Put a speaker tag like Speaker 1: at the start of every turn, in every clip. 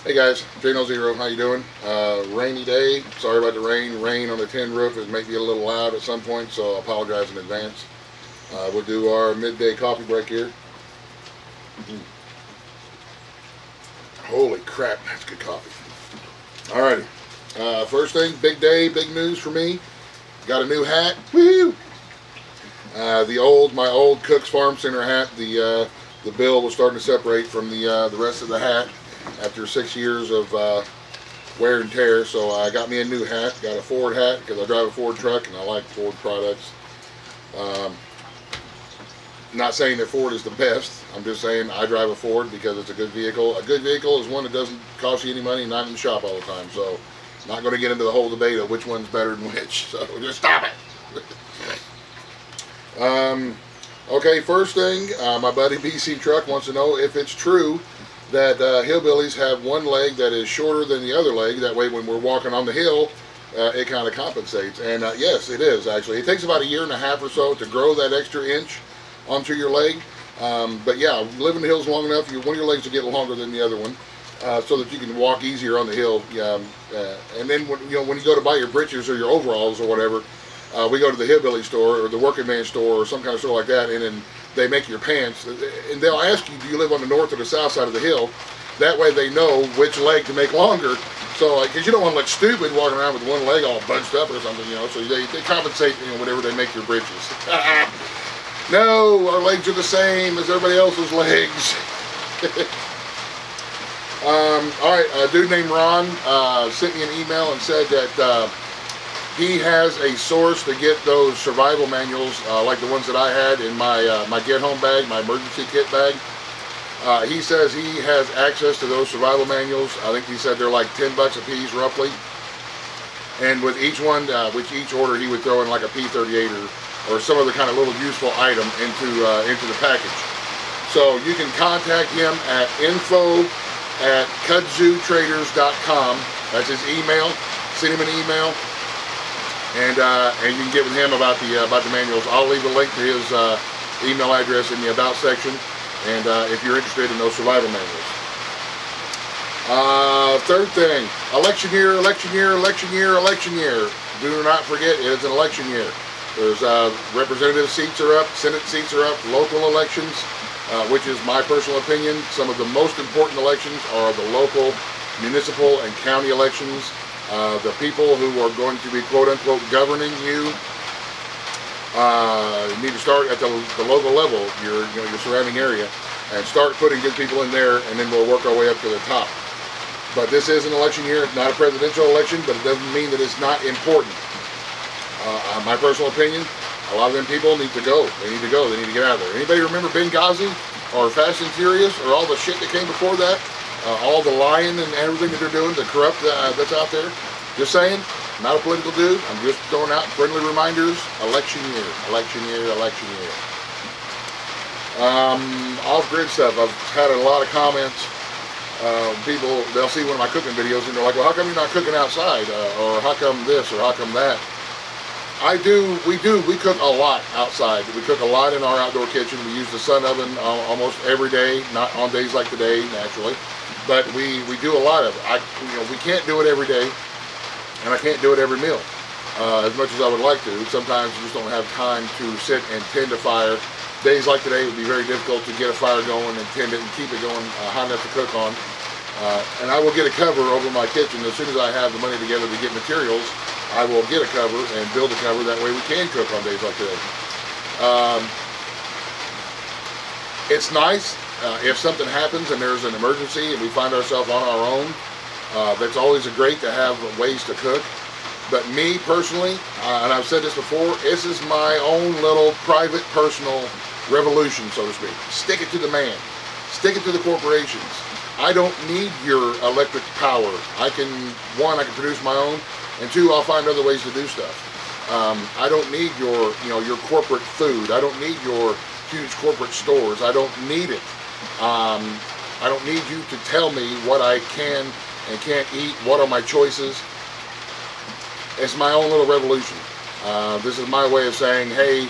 Speaker 1: Hey guys, Jano0, how you doing? Rainy day. Sorry about the rain. Rain on the tin roof. It may be a little loud at some point, so I apologize in advance. We'll do our midday coffee break here. Holy crap, that's good coffee. Alrighty. First thing, big day, big news for me. Got a new hat. Woo! My old Cook's Farm Center hat. The bill was starting to separate from the rest of the hat after 6 years of wear and tear. So I got me a new hat. Got a Ford hat because I drive a Ford truck and I like Ford products. Not saying that Ford is the best. I'm just saying I drive a Ford because it's a good vehicle. A good vehicle is one that doesn't cost you any money, not in the shop all the time. So not going to get into the whole debate of which one's better than which. So just stop it. Okay, first thing, my buddy BC Truck wants to know if it's true that hillbillies have one leg that is shorter than the other leg. That way when we're walking on the hill, it kind of compensates. And yes, it is actually. It takes about 1.5 years or so to grow that extra inch onto your leg. But yeah, living in the hills long enough, one of your legs will get longer than the other one, so that you can walk easier on the hill. And then when you go to buy your breeches or your overalls or whatever, we go to the hillbilly store or the working man store or some kind of store like that, and then they make your pants, and they'll ask you, do you live on the north or the south side of the hill? That way they know which leg to make longer. So, because you don't want to look stupid walking around with one leg all bunched up or something, so they compensate, whenever they make your breeches. No, our legs are the same as everybody else's legs. Alright, a dude named Ron sent me an email and said that he has a source to get those survival manuals, like the ones that I had in my get home bag, my emergency kit bag. He says he has access to those survival manuals. I think he said they're like $10 a piece roughly. And with each one, with each order, he would throw in like a P38 or some other kind of little useful item into the package. So you can contact him at info@kudzutraders.com. That's his email. Send him an email. And you can get with him about the manuals. I'll leave a link to his email address in the About section, and if you're interested in those survival manuals. Third thing, election year, election year, election year, election year. Do not forget, it is an election year. There's representative seats are up, Senate seats are up, local elections, which is my personal opinion. Some of the most important elections are the local, municipal, and county elections. The people who are going to be quote-unquote governing you need to start at the local level, your surrounding area, and start putting good people in there, and then we'll work our way up to the top. But this is an election year. It's not a presidential election, but it doesn't mean that it's not important. My personal opinion, a lot of them people need to go. They need to go. They need to get out of there. Anybody remember Benghazi or Fast and Furious or all the shit that came before that? All the lying and everything that they're doing, the corrupt that's out there. Just saying, not a political dude. I'm just throwing out friendly reminders. Election year, election year, election year. Off-grid stuff. I've had a lot of comments. People, they'll see one of my cooking videos and they're like, well, how come you're not cooking outside? Or how come this or how come that? We cook a lot outside. We cook a lot in our outdoor kitchen. We use the sun oven almost every day, not on days like today, naturally. But we do a lot of it. We can't do it every day, and I can't do it every meal as much as I would like to. Sometimes we just don't have time to sit and tend a fire. Days like today, it would be very difficult to get a fire going and tend it and keep it going hot enough to cook on. And I will get a cover over my kitchen as soon as I have the money together to get materials. I will get a cover and build a cover. That way we can cook on days like today. It's nice if something happens and there's an emergency and we find ourselves on our own. That's always great to have ways to cook. But me personally, and I've said this before, this is my own little private personal revolution, so to speak. Stick it to the man. Stick it to the corporations. I don't need your electric power. I can produce my own, and two, I'll find other ways to do stuff. I don't need your corporate food. I don't need your huge corporate stores. I don't need it. I don't need you to tell me what I can and can't eat. What are my choices? It's my own little revolution. This is my way of saying, hey,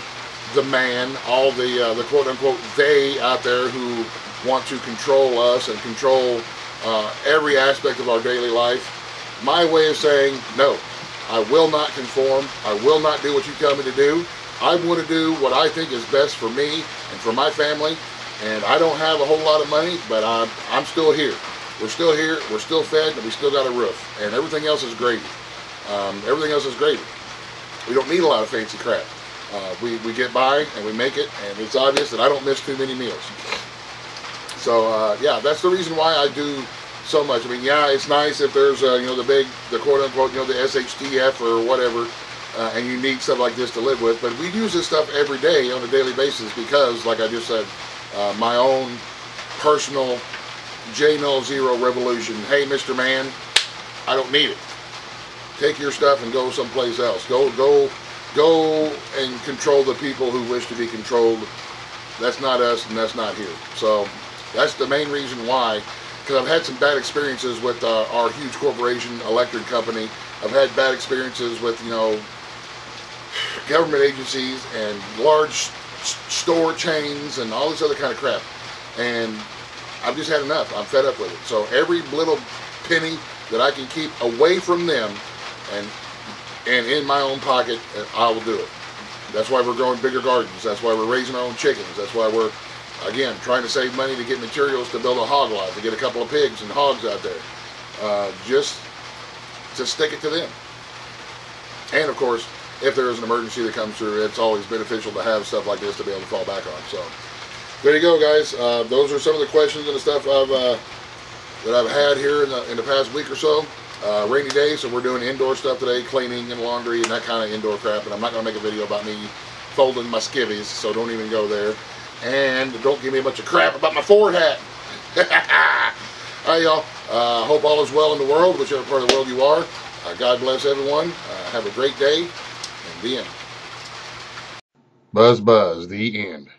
Speaker 1: the man, all the quote-unquote they out there who want to control us and control every aspect of our daily life. My way of saying, no, I will not conform. I will not do what you tell me to do. I want to do what I think is best for me and for my family. And I don't have a whole lot of money, but I'm still here. We're still here. We're still fed, and we still got a roof. And everything else is gravy. Everything else is gravy. We don't need a lot of fancy crap. We get by and we make it, and it's obvious that I don't miss too many meals. So yeah, that's the reason why I do so much. I mean, yeah, it's nice if there's you know, the quote unquote, you know, the SHTF or whatever, and you need stuff like this to live with. But we use this stuff every day on a daily basis because, like I just said, my own personal J00 revolution. Hey, Mr. Man, I don't need it. Take your stuff and go someplace else. Go and control the people who wish to be controlled. That's not us, and that's not here. So that's the main reason why. Because I've had some bad experiences with our huge corporation, electric company. I've had bad experiences with, you know, government agencies and large store chains and all this other kind of crap. And I've just had enough. I'm fed up with it. So every little penny that I can keep away from them and in my own pocket, I will do it. That's why we're growing bigger gardens. That's why we're raising our own chickens. That's why we're, again, trying to save money to get materials to build a hog lot, to get a couple of pigs and hogs out there. Just to stick it to them. And of course, if there is an emergency that comes through, it's always beneficial to have stuff like this to be able to fall back on. So there you go, guys. Those are some of the questions and the stuff that I've had here in the past week or so. Rainy day, so we're doing indoor stuff today, cleaning and laundry and that kind of indoor crap. And I'm not going to make a video about me folding my skivvies, so don't even go there. And don't give me a bunch of crap about my Ford hat. Alright, y'all. Hope all is well in the world, whichever part of the world you are. God bless everyone. Have a great day. And the end. Buzz, buzz. The end.